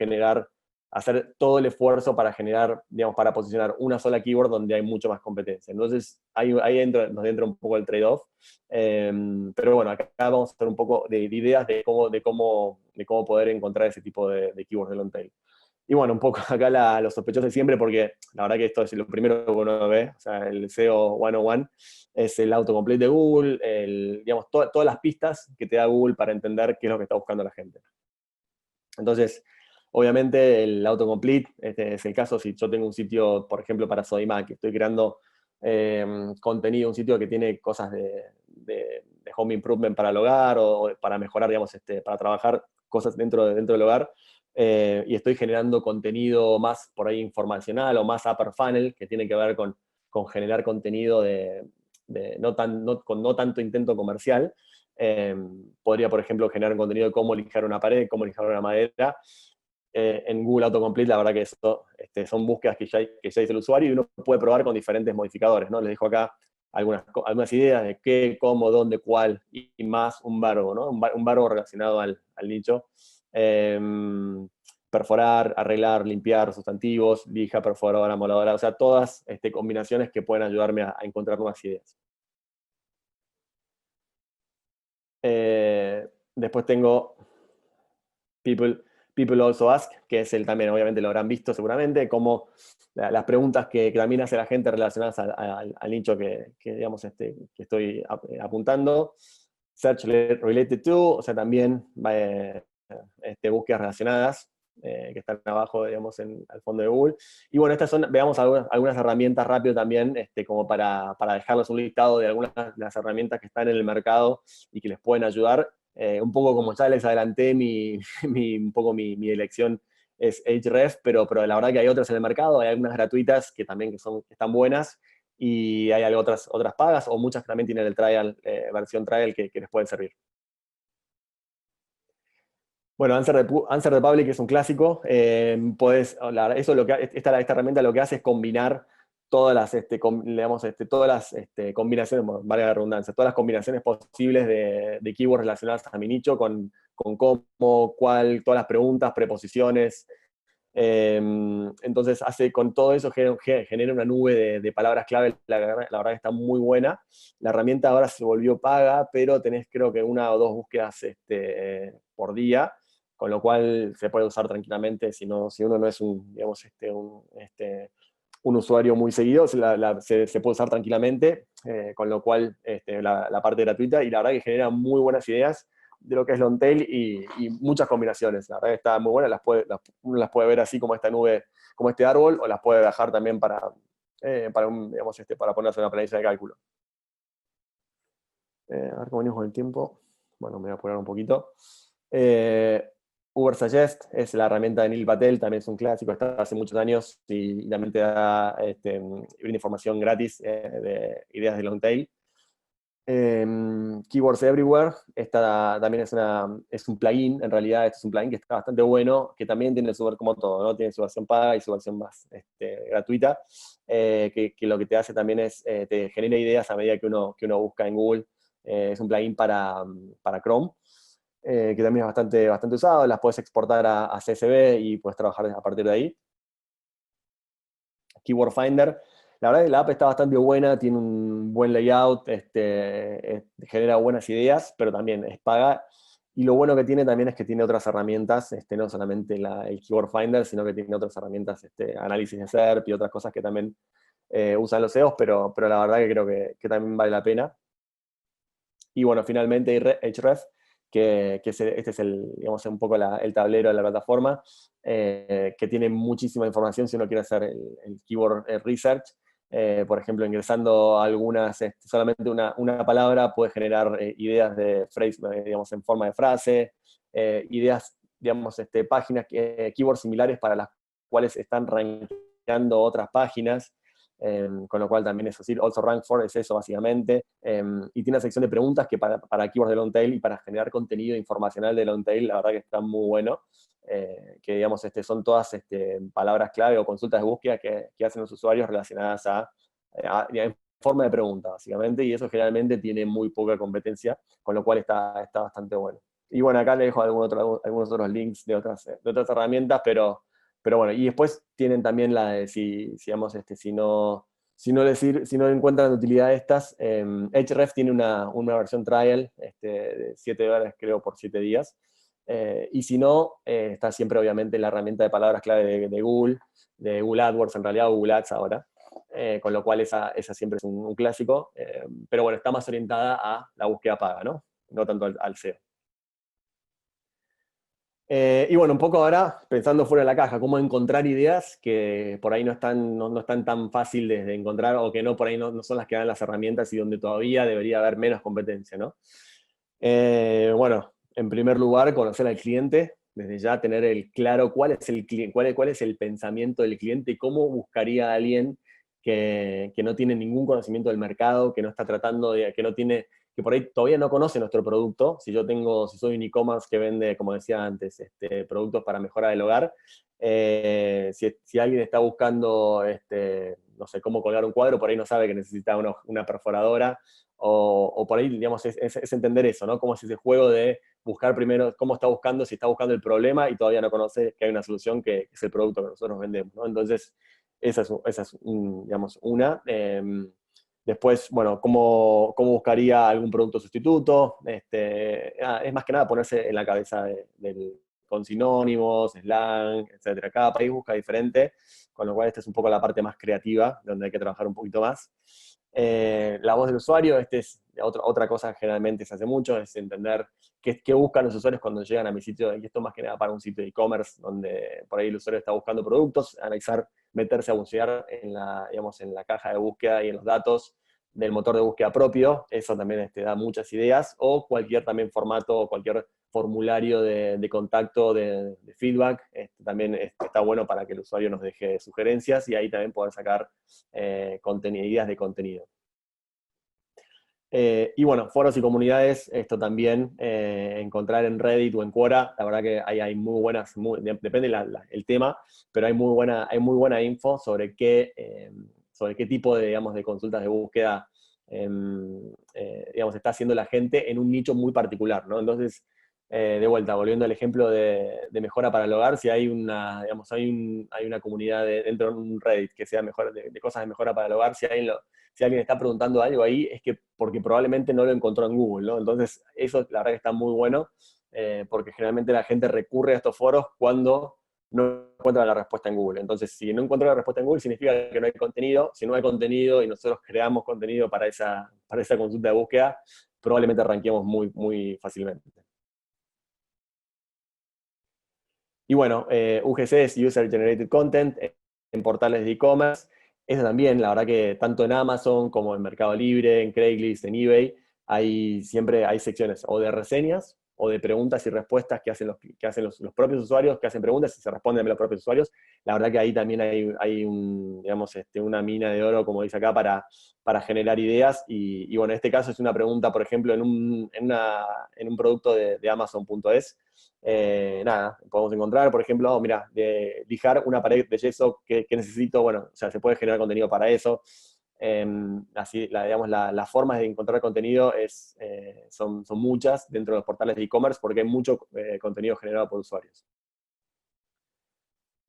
hacer todo el esfuerzo para generar, digamos, para posicionar una sola keyword donde hay mucho más competencia. Entonces, ahí nos entra un poco el trade-off. Pero bueno, acá vamos a hacer un poco de ideas de cómo poder encontrar ese tipo de keywords de long tail. Y bueno, un poco acá los sospechosos de siempre, porque la verdad que esto es lo primero que uno ve, o sea, el SEO 101 es el autocomplete de Google, digamos, todas las pistas que te da Google para entender qué es lo que está buscando la gente. Entonces, obviamente el autocomplete, es el caso si yo tengo un sitio, por ejemplo, para Sodimac, que estoy creando contenido, un sitio que tiene cosas de home improvement para el hogar o para mejorar, digamos, para trabajar cosas dentro del hogar, y estoy generando contenido más por ahí informacional o más upper funnel, que tiene que ver con generar contenido con no tanto intento comercial. Podría, por ejemplo, generar un contenido de cómo lijar una pared, cómo lijar una madera. En Google Autocomplete, la verdad que eso son búsquedas que ya hizo el usuario y uno puede probar con diferentes modificadores, ¿no? Les dejo acá algunas ideas de qué, cómo, dónde, cuál, y más un verbo, ¿no? Un verbo relacionado al nicho. Perforar, arreglar, limpiar, sustantivos, lija, perforadora, moladora, o sea, todas combinaciones que pueden ayudarme a encontrar nuevas ideas. Después tengo People Also Ask, que es también, obviamente lo habrán visto seguramente, como las preguntas que también hace la gente relacionadas al nicho digamos, que estoy apuntando. Search Related To, o sea, también búsquedas relacionadas, que están abajo, digamos, al fondo de Google. Y bueno, veamos algunas herramientas rápido también, como para dejarles un listado de algunas de las herramientas que están en el mercado y que les pueden ayudar. Un poco como ya les adelanté, un poco mi elección es Ahrefs, pero la verdad que hay otras en el mercado, hay algunas gratuitas que también que están buenas, y hay otras pagas, o muchas que también tienen el trial, versión trial que les pueden servir. Bueno, Answer the Public es un clásico. Esta herramienta lo que hace es combinar todas las, todas las combinaciones, bueno, valga la redundancia, todas las combinaciones posibles de keywords relacionadas a mi nicho con cómo, cuál, todas las preguntas, preposiciones. Entonces con todo eso genera una nube de palabras clave, la verdad que está muy buena. La herramienta ahora se volvió paga, pero tenés creo que una o dos búsquedas por día, con lo cual se puede usar tranquilamente si uno no es digamos, un usuario muy seguido, se puede usar tranquilamente, con lo cual la parte gratuita, y la verdad que genera muy buenas ideas, de lo que es Longtail y muchas combinaciones. La verdad que está muy buena, uno las puede ver así como esta nube, como este árbol, o las puede bajar también para ponerse en una planilla de cálculo. A ver cómo venimos con el tiempo. Bueno, me voy a apurar un poquito. Ubersuggest es la herramienta de Neil Patel, también es un clásico, está hace muchos años y también te da brinda información gratis de ideas de Longtail. Keywords Everywhere, esta también es un plugin, en realidad este es un plugin que está bastante bueno, que también tiene como todo, ¿no? Tiene su versión paga y su versión más gratuita, que lo que te hace también es, te genera ideas a medida que uno busca en Google. Es un plugin para Chrome, que también es bastante usado, las puedes exportar a CSV y puedes trabajar a partir de ahí. Keyword Finder, la verdad que la app está bastante buena, tiene un buen layout, genera buenas ideas, pero también es paga. Y lo bueno que tiene también es que tiene otras herramientas, no solamente el Keyword Finder, sino que tiene otras herramientas, análisis de SERP y otras cosas que también usan los SEOs, pero la verdad que creo que también vale la pena. Y bueno, finalmente Href, este es digamos, un poco el tablero de la plataforma, que tiene muchísima información si uno quiere hacer el keyword research. Por ejemplo, ingresando solamente una palabra puede generar ideas de phrase, digamos, en forma de frase, ideas, digamos, páginas, keywords similares para las cuales están rankeando otras páginas. Con lo cual también es así, also rank for es eso básicamente, y tiene una sección de preguntas que para keywords de Longtail y para generar contenido informacional de Longtail, la verdad que está muy bueno, que digamos son todas palabras clave o consultas de búsqueda que hacen los usuarios relacionadas en forma de pregunta básicamente, y eso generalmente tiene muy poca competencia, con lo cual está bastante bueno. Y bueno, acá le dejo algunos otros links de otras herramientas, pero bueno, y después tienen también la de digamos, si no encuentran utilidad de estas, Href tiene una versión trial de $7 creo por 7 días. Y si no, está siempre obviamente la herramienta de palabras clave de Google AdWords en realidad, o Google Ads ahora. Con lo cual esa siempre es un clásico. Pero bueno, está más orientada a la búsqueda paga, ¿no? No tanto al SEO. Y bueno, un poco ahora, pensando fuera de la caja, cómo encontrar ideas que por ahí no están tan fáciles de encontrar, o que por ahí no son las que dan las herramientas y donde todavía debería haber menos competencia, ¿no? Bueno, en primer lugar, conocer al cliente, desde ya tener claro cuál es el cliente, cuál es el pensamiento del cliente y cómo buscaría a alguien que no tiene ningún conocimiento del mercado, que no está tratando que no tiene, que por ahí todavía no conoce nuestro producto. Si soy un e-commerce que vende, como decía antes, productos para mejora del hogar, si alguien está buscando, no sé, cómo colgar un cuadro, por ahí no sabe que necesita una perforadora, o por ahí, digamos, es entender eso, ¿no? Cómo es ese juego de buscar primero cómo está buscando, si está buscando el problema y todavía no conoce que hay una solución que es el producto que nosotros vendemos, ¿no? Entonces, esa es digamos, una. Después, bueno, ¿cómo buscaría algún producto sustituto? Es más que nada ponerse en la cabeza con sinónimos, slang, etcétera. Cada país busca diferente, con lo cual esta es un poco la parte más creativa, donde hay que trabajar un poquito más. La voz del usuario, es otra cosa que generalmente se hace mucho, es entender qué buscan los usuarios cuando llegan a mi sitio, y esto más que nada para un sitio de e-commerce, donde por ahí el usuario está buscando productos, meterse a bucear digamos, en la caja de búsqueda y en los datos del motor de búsqueda propio, eso también da muchas ideas, o cualquier también formato, o cualquier formulario de contacto, de feedback, también está bueno para que el usuario nos deje sugerencias y ahí también poder sacar ideas de contenido. Y bueno, foros y comunidades, esto también, encontrar en Reddit o en Quora, la verdad que ahí hay muy buenas, depende el tema, pero hay muy buena info sobre qué tipo digamos, de consultas de búsqueda digamos, está haciendo la gente en un nicho muy particular, ¿no? Entonces, de vuelta, volviendo al ejemplo de mejora para el hogar, si hay digamos, hay una comunidad dentro de un Reddit que sea de cosas de mejora para el hogar, si alguien está preguntando algo ahí, es que porque probablemente no lo encontró en Google, ¿no? Entonces, eso la verdad que está muy bueno, porque generalmente la gente recurre a estos foros cuando no encuentra la respuesta en Google. Entonces, si no encuentra la respuesta en Google, significa que no hay contenido. Si no hay contenido y nosotros creamos contenido para esa consulta de búsqueda, probablemente arranquemos muy, muy fácilmente. Y bueno, UGC es User Generated Content en portales de e-commerce. Eso también, la verdad que tanto en Amazon como en Mercado Libre, en Craigslist, en eBay, siempre hay secciones o de reseñas o de preguntas y respuestas que hacen los propios usuarios, que hacen preguntas y se responden a los propios usuarios. La verdad que ahí también hay digamos, una mina de oro, como dice acá, para generar ideas. Y bueno, en este caso es una pregunta, por ejemplo, en un producto de Amazon.es. Nada, podemos encontrar, por ejemplo, mira, lijar una pared de yeso que necesito, bueno, o sea, se puede generar contenido para eso. Así, digamos, las formas de encontrar contenido son muchas dentro de los portales de e-commerce porque hay mucho contenido generado por usuarios.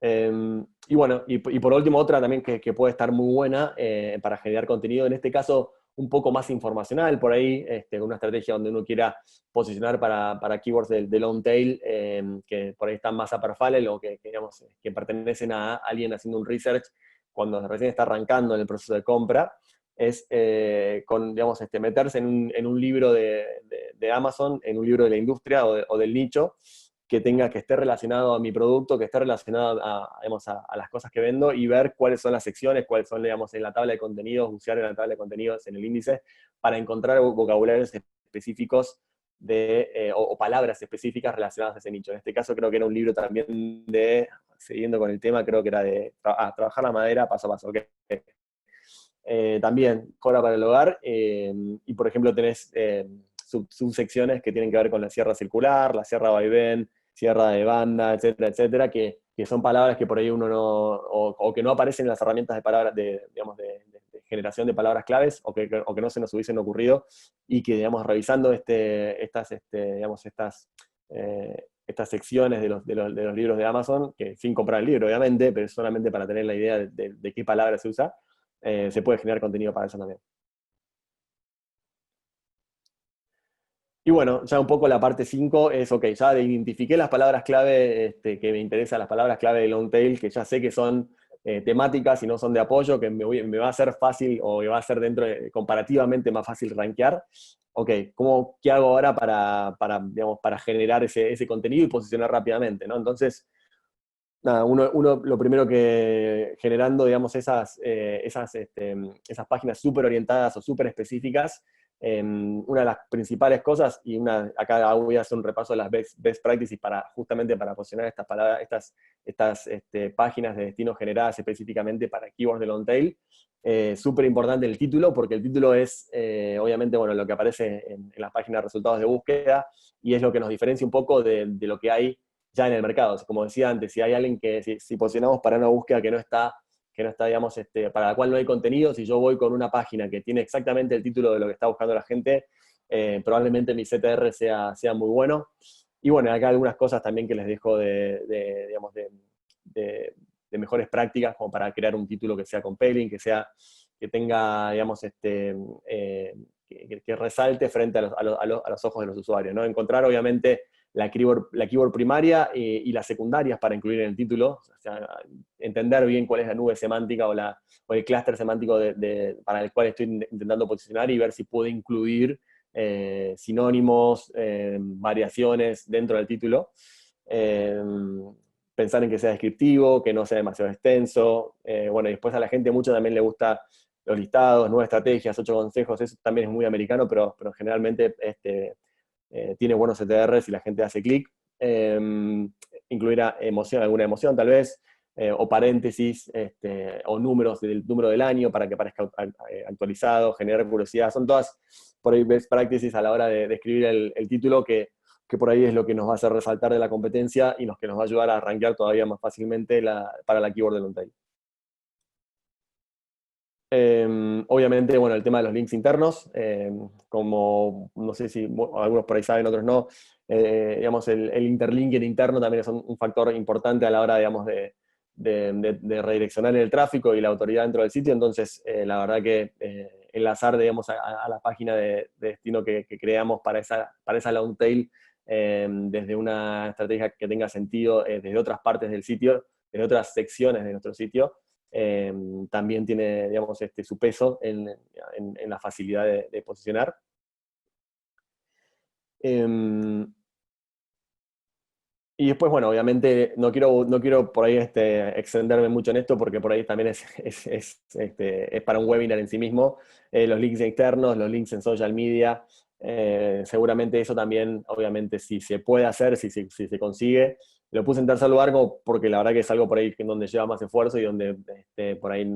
Y bueno, y por último, otra también que puede estar muy buena para generar contenido, en este caso un poco más informacional, por ahí, una estrategia donde uno quiera posicionar para keywords de long tail, que por ahí están más upper funnel o digamos, que pertenecen a alguien haciendo un research cuando recién está arrancando en el proceso de compra, es digamos, meterse en un libro de Amazon, en un libro de la industria o del nicho, que esté relacionado a mi producto, que esté relacionado digamos, a las cosas que vendo y ver cuáles son las secciones, cuáles son, digamos, en la tabla de contenidos, bucear en la tabla de contenidos, en el índice, para encontrar vocabularios específicos o palabras específicas relacionadas a ese nicho. En este caso creo que era un libro también siguiendo con el tema, creo que era de trabajar la madera paso a paso. Okay. También, Cora para el hogar, y por ejemplo tenés subsecciones que tienen que ver con la sierra circular, la sierra vaivén, sierra de banda, etcétera, etcétera, que son palabras que por ahí uno no, o que no aparecen en las herramientas de palabras, digamos, de generación de palabras claves, o que no se nos hubiesen ocurrido, y que, digamos, revisando digamos, estas secciones de los libros de Amazon, que sin comprar el libro, obviamente, pero solamente para tener la idea de qué palabra se usa, se puede generar contenido para eso también. Y bueno, ya un poco la parte 5 es, ok, ya identifiqué las palabras clave que me interesan, las palabras clave de long tail, que ya sé que son temáticas y no son de apoyo, que me va a ser fácil o me va a ser comparativamente más fácil rankear. Ok, ¿qué hago ahora digamos, para generar ese contenido y posicionar rápidamente, ¿no? Entonces, nada, uno lo primero que generando, digamos, esas páginas súper orientadas o súper específicas, una de las principales cosas, acá voy a hacer un repaso de las best practices justamente para posicionar estas palabras, estas páginas de destino generadas específicamente para keywords de long tail. Súper importante el título, porque el título es, obviamente, bueno, lo que aparece en las páginas de resultados de búsqueda, y es lo que nos diferencia un poco de lo que hay ya en el mercado. Como decía antes, si hay alguien si posicionamos para una búsqueda que no está, digamos, para la cual no hay contenido, si yo voy con una página que tiene exactamente el título de lo que está buscando la gente, probablemente mi CTR sea muy bueno. Y bueno, acá algunas cosas también que les dejo digamos, de mejores prácticas, como para crear un título que sea compelling, que tenga, digamos, que resalte frente a los ojos de los usuarios, ¿no? Encontrar, obviamente, la keyword primaria y las secundarias para incluir en el título, o sea, entender bien cuál es la nube semántica o el clúster semántico para el cual estoy intentando posicionar y ver si puedo incluir sinónimos, variaciones dentro del título. Pensar en que sea descriptivo, que no sea demasiado extenso. Bueno, y después a la gente mucho también le gusta los listados, 9 estrategias, 8 consejos, eso también es muy americano, pero generalmente tiene buenos CTRs y la gente hace clic. Incluir alguna emoción tal vez, o paréntesis, o números del número del año para que parezca actualizado, generar curiosidad. Son todas por ahí best practices a la hora de escribir el título que por ahí es lo que nos va a hacer resaltar de la competencia y que nos va a ayudar a rankear todavía más fácilmente para la keyword de long tail. Obviamente, bueno, el tema de los links internos, como no sé si algunos por ahí saben, otros no, digamos, el interlinking interno también es un factor importante a la hora, digamos, de redireccionar el tráfico y la autoridad dentro del sitio. Entonces, la verdad que enlazar, digamos, a la página de destino que creamos para esa long tail, desde una estrategia que tenga sentido desde otras partes del sitio, desde otras secciones de nuestro sitio, también tiene, digamos, su peso en la facilidad de posicionar. Y después, bueno, obviamente no quiero por ahí extenderme mucho en esto porque por ahí también es para un webinar en sí mismo. Los links externos, los links en social media, seguramente eso también, obviamente, si se puede hacer, si se consigue. Lo puse en tercer lugar porque la verdad que es algo por ahí en donde lleva más esfuerzo y donde por ahí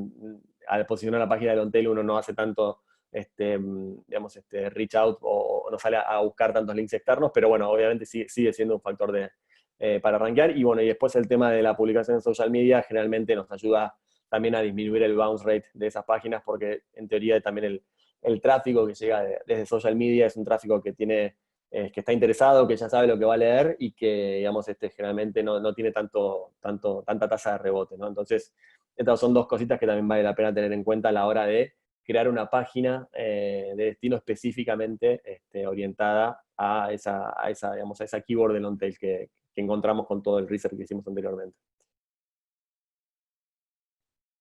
al posicionar la página de Lontel uno no hace tanto digamos, reach out o no sale a buscar tantos links externos, pero bueno, obviamente sigue siendo un factor para rankear. Y bueno, y después el tema de la publicación en social media generalmente nos ayuda también a disminuir el bounce rate de esas páginas, porque en teoría también el tráfico que llega desde social media es un tráfico que está interesado, que ya sabe lo que va a leer y que, digamos, generalmente no tiene tanta tasa de rebote, ¿no? Entonces, estas son dos cositas que también vale la pena tener en cuenta a la hora de crear una página de destino específicamente orientada digamos, a esa keyword de long tail que encontramos con todo el research que hicimos anteriormente.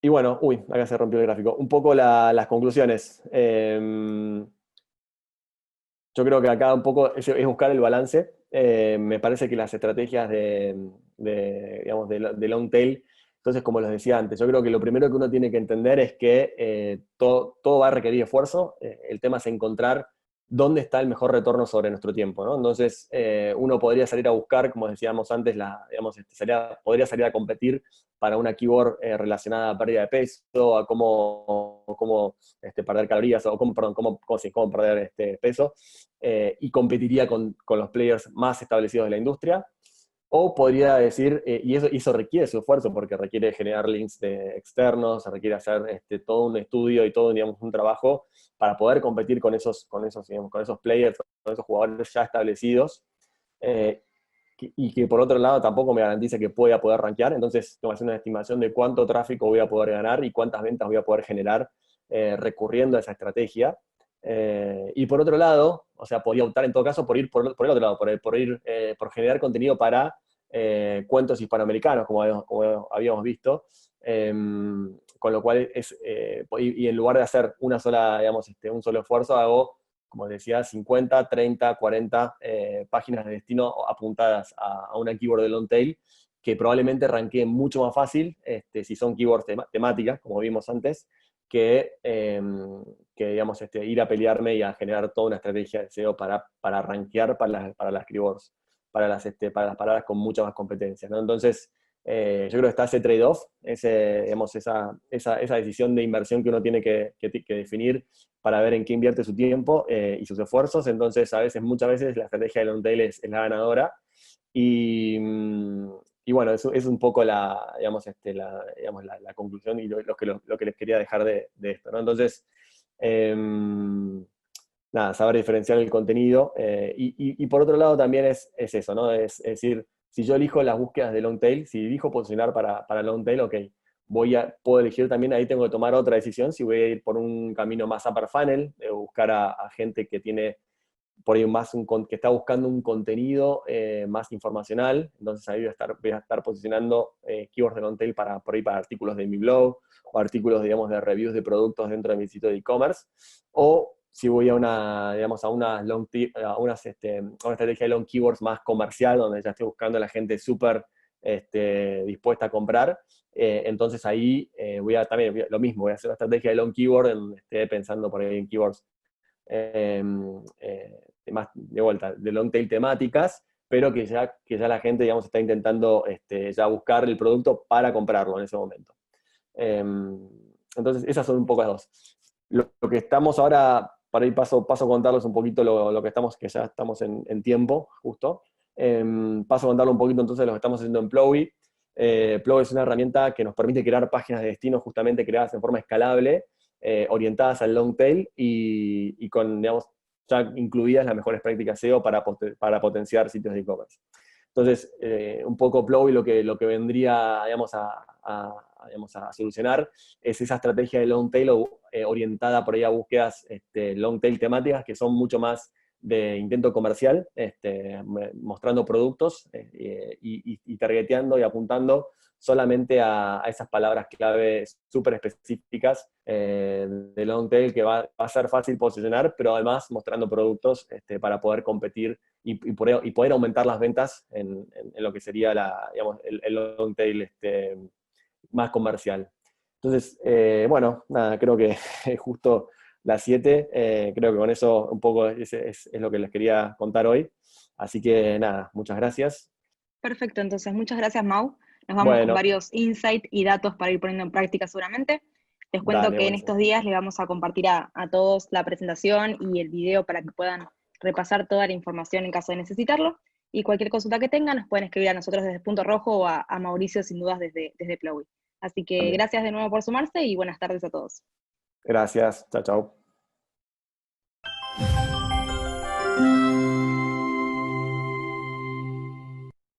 Y bueno, acá se rompió el gráfico. Un poco las conclusiones. Yo creo que acá un poco es buscar el balance. Me parece que las estrategias digamos, de long tail, entonces, como les decía antes, yo creo que lo primero que uno tiene que entender es que todo va a requerir esfuerzo. El tema es encontrar dónde está el mejor retorno sobre nuestro tiempo, ¿no? Entonces, uno podría salir a buscar, como decíamos antes, digamos, podría salir a competir para una keyword relacionada a pérdida de peso, a cómo perder calorías, o cómo perder peso, y competiría con los players más establecidos de la industria. O podría decir, y eso requiere su esfuerzo, porque requiere generar links externos, se requiere hacer todo un estudio y todo, digamos, un trabajo para poder competir digamos, con esos players, con esos jugadores ya establecidos, eh, y que por otro lado tampoco me garantiza que pueda poder rankear. Entonces tengo que hacer una estimación de cuánto tráfico voy a poder ganar y cuántas ventas voy a poder generar recurriendo a esa estrategia. Y por otro lado, o sea, podría optar en todo caso por ir por el otro lado, por generar contenido para cuentos hispanoamericanos, como habíamos visto. Con lo cual, y en lugar de hacer una sola, digamos, un solo esfuerzo, hago, como decía, 50, 30, 40 páginas de destino apuntadas a una keyword de long tail, que probablemente ranqueen mucho más fácil si son keywords temáticas, como vimos antes, que digamos, ir a pelearme y a generar toda una estrategia de SEO para rankear para las keywords, para las palabras con mucha más competencia, ¿no? Entonces, yo creo que está ese trade-off, digamos, esa decisión de inversión que uno tiene que definir para ver en qué invierte su tiempo y sus esfuerzos. Entonces, muchas veces la estrategia de long tail es la ganadora. Y bueno, eso es un poco digamos, la conclusión y lo que les quería dejar de esto, ¿no? Entonces, nada, saber diferenciar el contenido. Y por otro lado también es eso, ¿no? Es decir, si yo elijo las búsquedas de long tail, si elijo posicionar para long tail, ok, puedo elegir también, ahí tengo que tomar otra decisión, si voy a ir por un camino más upper funnel, de buscar a gente que tiene por ahí que está buscando un contenido más informacional. Entonces ahí voy a estar posicionando keywords de long tail por ahí para artículos de mi blog o artículos, digamos, de reviews de productos dentro de mi sitio de e-commerce. O si voy digamos, a una estrategia de long keywords más comercial, donde ya estoy buscando a la gente súper dispuesta a comprar, entonces ahí lo mismo, voy a hacer una estrategia de long keyword, pensando por ahí en keywords eh, más de vuelta, de long tail temáticas, pero que ya la gente, digamos, está intentando ya buscar el producto para comprarlo en ese momento. Entonces, esas son un poco las dos. Lo que estamos ahora, para ir paso a contarles un poquito lo que ya estamos en tiempo, justo. Paso a contarles un poquito entonces lo que estamos haciendo en Plowy. Plowy es una herramienta que nos permite crear páginas de destino justamente creadas en forma escalable, orientadas al long tail y con, digamos, ya incluidas las mejores prácticas SEO para potenciar sitios de e-commerce. Entonces, un poco Plowy lo que vendría, digamos, digamos, a solucionar es esa estrategia de long tail orientada por ahí a búsquedas long tail temáticas que son mucho más de intento comercial, mostrando productos y targeteando y apuntando solamente a esas palabras clave súper específicas de long tail que va a ser fácil posicionar, pero además mostrando productos para poder competir y poder aumentar las ventas en lo que sería digamos, el long tail más comercial. Entonces, bueno, nada, creo que justo las 7, creo que con eso un poco es lo que les quería contar hoy. Así que nada, muchas gracias. Perfecto, entonces muchas gracias, Mau. Nos vamos con Bueno, varios insights y datos para ir poniendo en práctica seguramente. Les cuento dale, que en buenísimo. estos días les vamos a compartir a todos la presentación y el video para que puedan repasar toda la información en caso de necesitarlo. Y cualquier consulta que tengan nos pueden escribir a nosotros desde Punto Rojo o a Mauricio sin dudas desde Plowey. Así que También. gracias de nuevo por sumarse y buenas tardes a todos. Gracias, chao, chao.